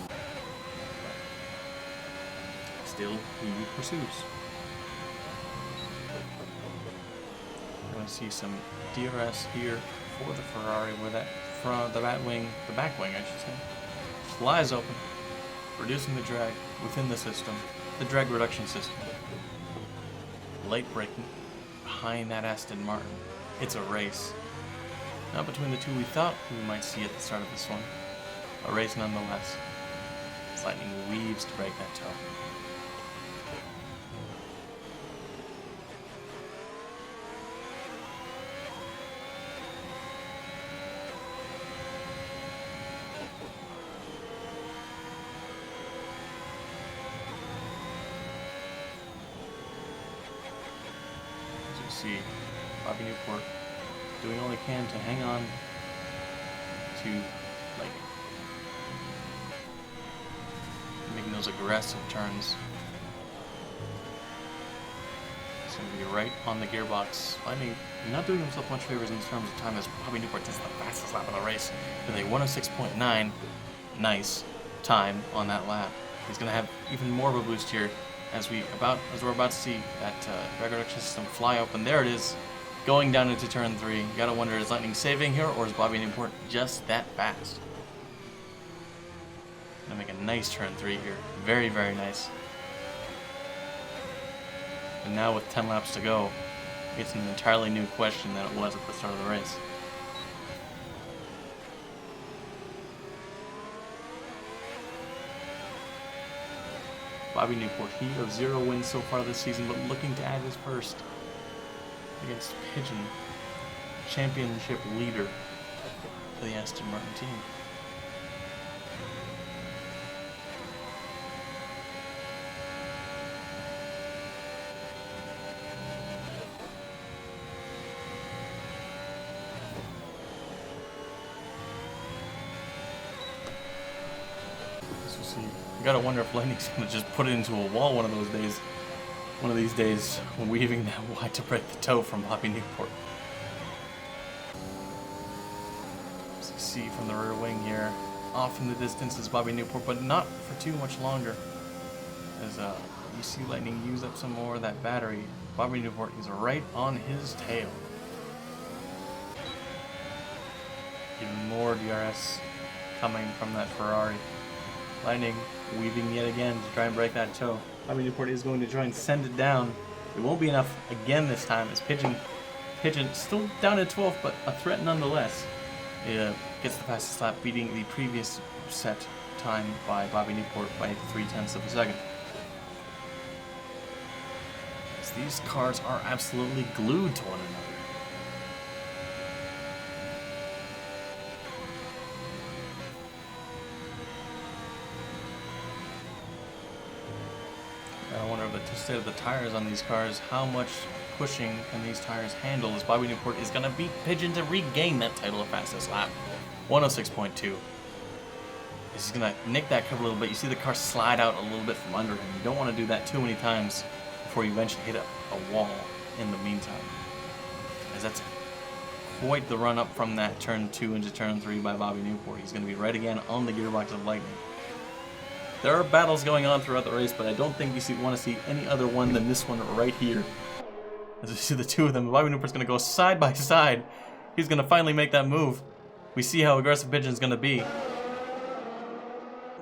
But still, he pursues. We're going to see some DRS here for the Ferrari, where that the back wing, I should say, flies open, reducing the drag within the system, the drag reduction system. Late braking behind that Aston Martin. It's a race. Not between the two we thought we might see at the start of this one. A race nonetheless. As Lightning weaves to break that toe. As you see, Bobby Newport doing all he can to hang on to Lightning. Making those aggressive turns. He's going to be right on the gearbox. Lightning not doing himself much favors in terms of time, as Bobby Newport takes the fastest lap of the race with a 106.9. Nice time on that lap. He's going to have even more of a boost here as we're about to see that resurrection system fly open. There it is, going down into turn 3. You gotta wonder, is Lightning saving here, or is Bobby Newport just that fast? Gonna make a nice turn 3 here. Very, very nice. And now with 10 laps to go, it's an entirely new question than it was at the start of the race. Bobby Newport, he of 0 wins so far this season, but looking to add his first against Pigeon, championship leader for the Aston Martin team. You gotta wonder if Lightning's gonna just put it into a wall one of these days, weaving that wide to break the toe from Bobby Newport. As you see from the rear wing here, off in the distance is Bobby Newport, but not for too much longer. As you see Lightning use up some more of that battery, Bobby Newport is right on his tail. Even more DRS coming from that Ferrari. Lightning weaving yet again to try and break that toe. Bobby Newport is going to try and send it down. It won't be enough again this time, as Pigeon still down at 12th, but a threat nonetheless. It gets the fastest lap, beating the previous set time by Bobby Newport by 0.3 of a second. As these cars are absolutely glued to one another. I wonder the state of the tires on these cars, how much pushing can these tires handle, as Bobby Newport is going to beat Pigeon to regain that title of fastest lap. 106.2. He's going to nick that curve a little bit. You see the car slide out a little bit from under him. You don't want to do that too many times before you eventually hit a wall in the meantime. As that's quite the run up from that turn 2 into turn 3 by Bobby Newport. He's going to be right again on the gearbox of Lightning. There are battles going on throughout the race, but I don't think you want to see any other one than this one right here. As you see the two of them, Bobby Newport's going to go side by side. He's going to finally make that move. We see how aggressive Pigeon's going to be.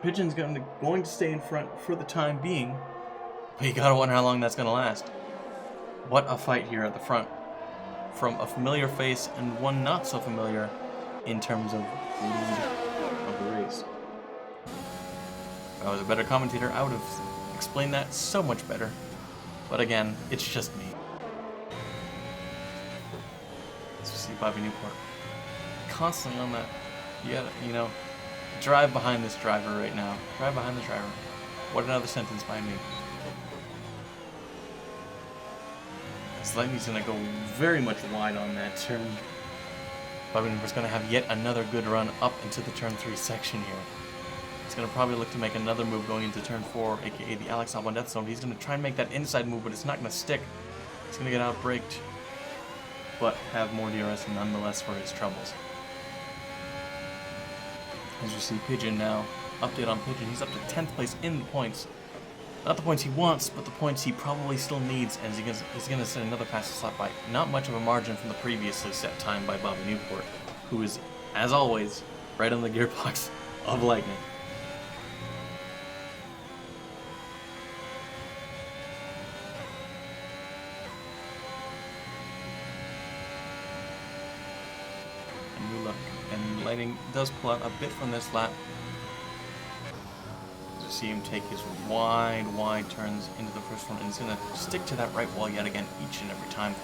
Pigeon's going to stay in front for the time being, but you gotta wonder how long that's going to last. What a fight here at the front. From a familiar face and one not so familiar in terms of lead of the race. If I was a better commentator, I would have explained that so much better. But again, it's just me. Let's see Bobby Newport constantly on that. You gotta, drive behind this driver right now. Drive behind the driver. What another sentence by me. This Lightning's gonna go very much wide on that turn. Bobby Newport's gonna have yet another good run up into the turn 3 section here. He's going to probably look to make another move going into turn 4, aka the Alex Albon Death Zone. He's going to try and make that inside move, but it's not going to stick. He's going to get outbraked, but have more DRS nonetheless for his troubles. As you see Pigeon now, update on Pigeon, he's up to 10th place in the points. Not the points he wants, but the points he probably still needs, and he's going to set another fastest lap by not much of a margin from the previously set time by Bobby Newport, who is, as always, right on the gearbox of Lightning. And Lightning does pull out a bit from this lap. You see him take his wide turns into the first one, and he's going to stick to that right wall yet again each and every time.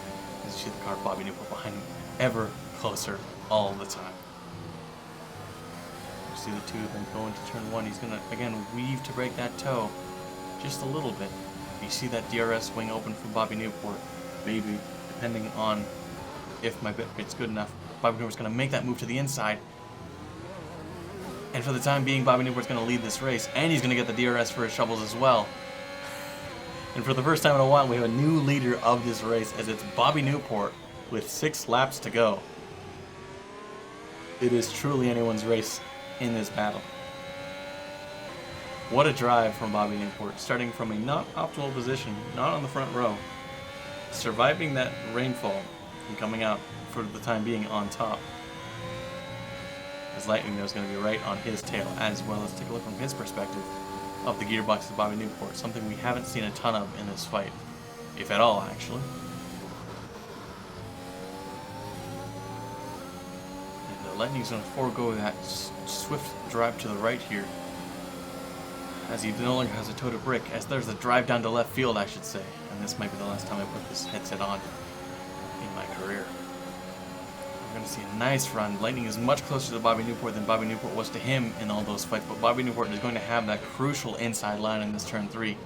As you see the car Bobby Newport behind him ever closer all the time. You see the two of them go into turn 1. He's going to again weave to break that toe just a little bit. You see that DRS wing open for Bobby Newport, maybe, depending on if my bit's good enough. Bobby Newport's going to make that move to the inside. And for the time being, Bobby Newport's going to lead this race. And he's going to get the DRS for his troubles as well. And for the first time in a while, we have a new leader of this race, as it's Bobby Newport with 6 laps to go. It is truly anyone's race in this battle. What a drive from Bobby Newport, starting from a not optimal position, not on the front row, surviving that rainfall and coming out for the time being on top. As Lightning is going to be right on his tail, as well as take a look from his perspective of the gearbox of Bobby Newport, something we haven't seen a ton of in this fight, if at all, actually. And Lightning's going to forego that swift drive to the right here, as he no longer has a toe to brick, as there's a drive down to left field, I should say. And this might be the last time I put this headset on in my career. We're going to see a nice run. Lightning is much closer to Bobby Newport than Bobby Newport was to him in all those fights, but Bobby Newport is going to have that crucial inside line in this turn 3.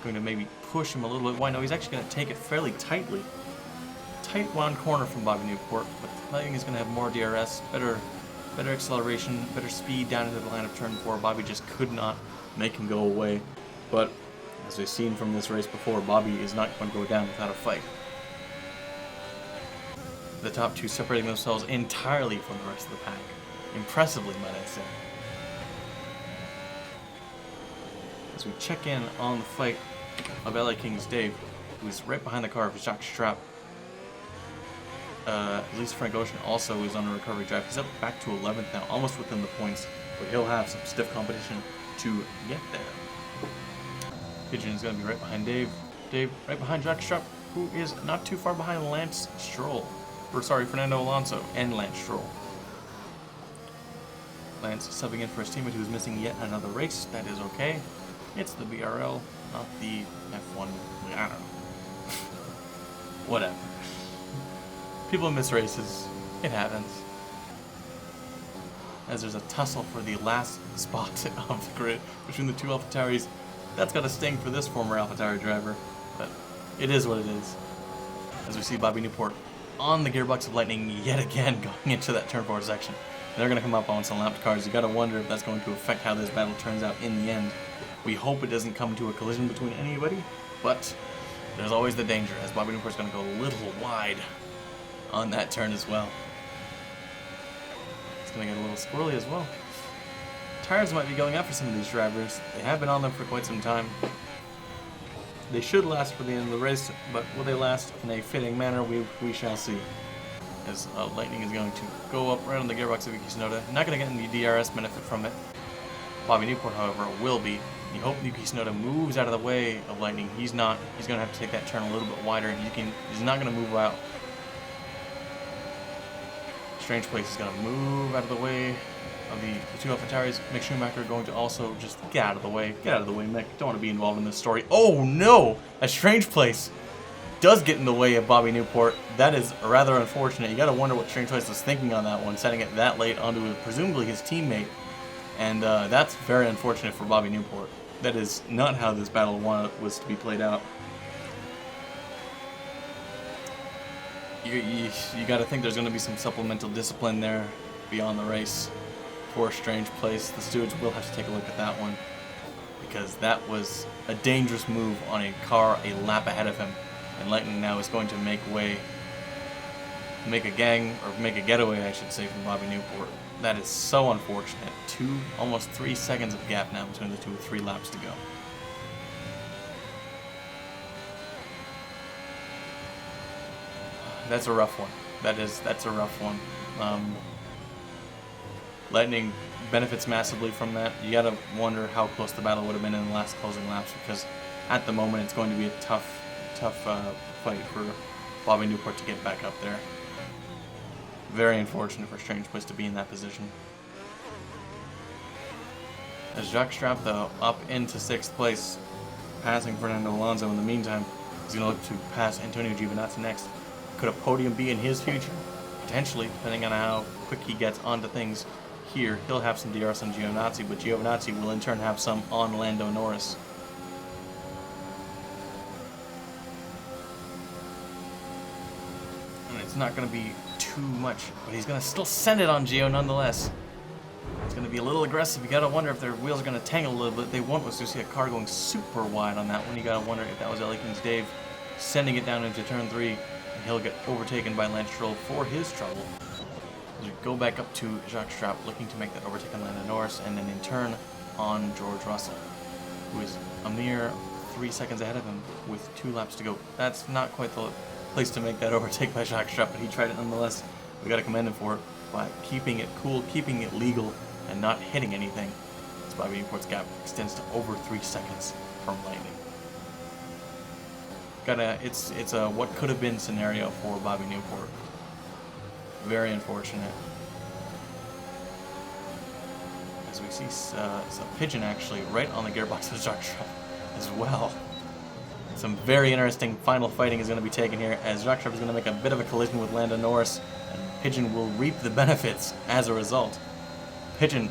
Going to maybe push him a little bit wide. No, he's actually going to take it fairly tightly. Tight wound corner from Bobby Newport, but Lightning is going to have more DRS, better acceleration, better speed down into the line of turn 4. Bobby just could not make him go away, but as we've seen from this race before, Bobby is not going to go down without a fight. The top two separating themselves entirely from the rest of the pack. Impressively, might I say. As we check in on the fight of LA King's Dave, who's right behind the car of Jacques Strapp. At least Frank Ocean also is on a recovery drive. He's up back to 11th now, almost within the points, but he'll have some stiff competition to get there. Pigeon is going to be right behind Dave. Dave right behind Jacques Strapp, who is not too far behind Lance Stroll. Fernando Alonso and Lance Stroll. Lance subbing in for his teammate who's missing yet another race. That is okay. It's the BRL, not the F1. I don't know. Whatever. People miss races. It happens. As there's a tussle for the last spot of the grid between the two AlphaTauris. That's got to sting for this former AlphaTauri driver, but it is what it is. As we see Bobby Newport on the gearbox of Lightning yet again going into that turn 4 section. And they're going to come up on some lapped cars. You got to wonder if that's going to affect how this battle turns out in the end. We hope it doesn't come to a collision between anybody, but there's always the danger, as Bobby Newport's going to go a little wide on that turn as well. It's going to get a little squirrely as well. Tires might be going out for some of these drivers. They have been on them for quite some time. They should last for the end of the race, but will they last in a fitting manner? We shall see. As Lightning is going to go up right on the gearbox of Yuki Tsunoda. Not going to get any DRS benefit from it. Bobby Newport, however, will be. You hope Yuki Tsunoda moves out of the way of Lightning. He's not. He's going to have to take that turn a little bit wider, and he's not going to move out. Strange Place is going to move out of the way of the two AlphaTauris. Mick Schumacher going to also just get out of the way. Get out of the way, Mick. Don't want to be involved in this story. Oh no! A Strange Place does get in the way of Bobby Newport. That is rather unfortunate. You got to wonder what Strange Place was thinking on that one, setting it that late onto presumably his teammate. And that's very unfortunate for Bobby Newport. That is not how this battle was to be played out. You got to think there's going to be some supplemental discipline there beyond the race for Strange Place. The stewards will have to take a look at that one, because that was a dangerous move on a car a lap ahead of him. And Lightning now is going to make a getaway, I should say, from Bobby Newport. That is so unfortunate. Almost 3 seconds of gap now between the two with 3 laps to go. That's a rough one. That's a rough one. Lightning benefits massively from that. You gotta wonder how close the battle would have been in the last closing laps, because at the moment it's going to be a tough fight for Bobby Newport to get back up there. Very unfortunate for Strange Place to be in that position. As Jacques Strapp, though, up into 6th place, passing Fernando Alonso in the meantime. He's going to look to pass Antonio Giovinazzi next. Could a podium be in his future? Potentially, depending on how quick he gets onto things here. He'll have some DRS on Giovinazzi, but Giovinazzi will in turn have some on Lando Norris. And it's not going to be too much, but he's going to still send it on Gio nonetheless. It's going to be a little aggressive. You got to wonder if their wheels are going to tangle a little bit. They won't, was to see a car going super wide on that one. You got to wonder if that was LA King's Dave sending it down into turn 3, and he'll get overtaken by Lance Stroll for his trouble. As we go back up to Jacques Strapp, looking to make that overtake on Lando Norris, and then in turn on George Russell, who is a mere 3 seconds ahead of him with 2 laps to go. That's not quite the place to make that overtake by Jacques Strapp, but he tried it nonetheless. We got to commend him for it by keeping it cool, keeping it legal, and not hitting anything. As Bobby Newport's gap extends to over 3 seconds from Lightning. It's a what could have been scenario for Bobby Newport. Very unfortunate. As we see some Pigeon actually right on the gearbox of Jacques Strapp as well. Some very interesting final fighting is going to be taken here, as Jacques Strapp is going to make a bit of a collision with Lando Norris, and Pigeon will reap the benefits as a result. Pigeon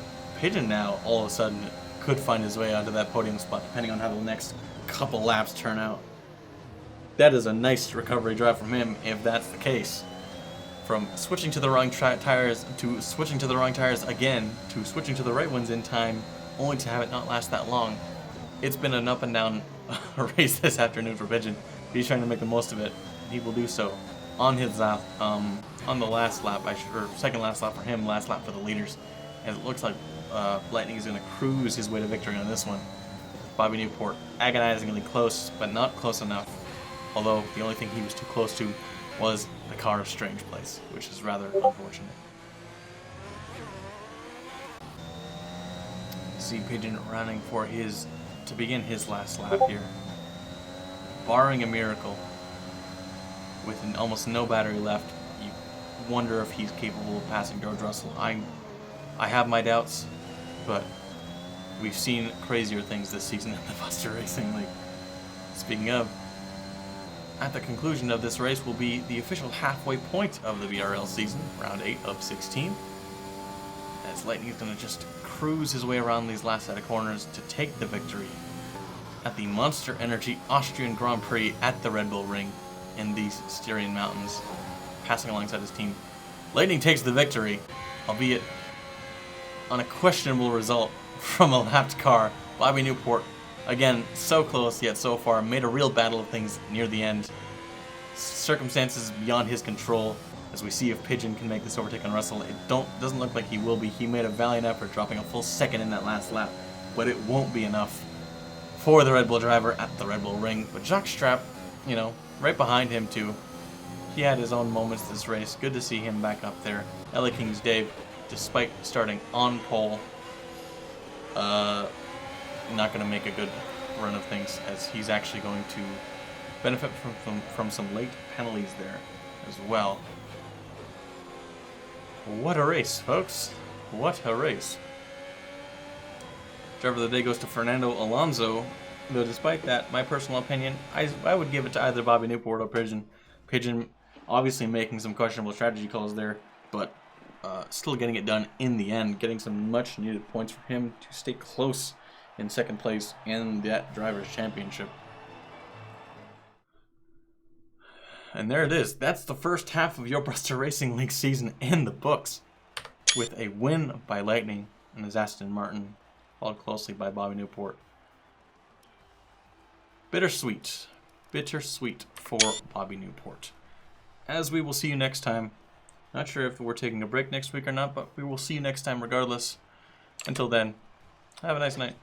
now all of a sudden could find his way onto that podium spot, depending on how the next couple laps turn out. That is a nice recovery drive from him, if that's the case. From switching to the wrong tires to switching to the wrong tires again to switching to the right ones in time, only to have it not last that long. It's been an up and down race this afternoon for Pigeon. He's trying to make the most of it. He will do so on his lap, on the last lap, or second last lap for him, last lap for the leaders. And it looks like Lightning is going to cruise his way to victory on this one. Bobby Newport agonizingly close, but not close enough. Although the only thing he was too close to was the car's strange place, which is rather unfortunate. See Pigeon running for to begin his last lap here. Barring a miracle, with almost no battery left, you wonder if he's capable of passing George Russell. I have my doubts, but we've seen crazier things this season in the Buster Racing League. Speaking of, at the conclusion of this race will be the official halfway point of the VRL season, round 8 of 16. As Lightning is going to just cruise his way around these last set of corners to take the victory at the Monster Energy Austrian Grand Prix at the Red Bull Ring in these Styrian Mountains, passing alongside his team. Lightning takes the victory, albeit on a questionable result from a lapped car. Bobby Newport, again, so close yet so far, made a real battle of things near the end. Circumstances beyond his control, as we see if Pigeon can make this overtake on Russell. It doesn't look like he will be. He made a valiant effort, dropping a full second in that last lap, but it won't be enough for the Red Bull driver at the Red Bull Ring. But Jacques Strapp, right behind him too. He had his own moments this race. Good to see him back up there. LA King's Dave, despite starting on pole, not going to make a good run of things, as he's actually going to benefit from some late penalties there as well. What a race, folks. What a race. Driver of the day goes to Fernando Alonso, though despite that, my personal opinion, I would give it to either Bobby Newport or Pigeon. Pigeon obviously making some questionable strategy calls there, but still getting it done in the end, getting some much needed points for him to stay close in second place in that Drivers' Championship. And there it is. That's the first half of your Buster Racing League season in the books, with a win by Lightning and his Aston Martin, followed closely by Bobby Newport. Bittersweet. Bittersweet for Bobby Newport. As we will see you next time. Not sure if we're taking a break next week or not, but we will see you next time regardless. Until then, have a nice night.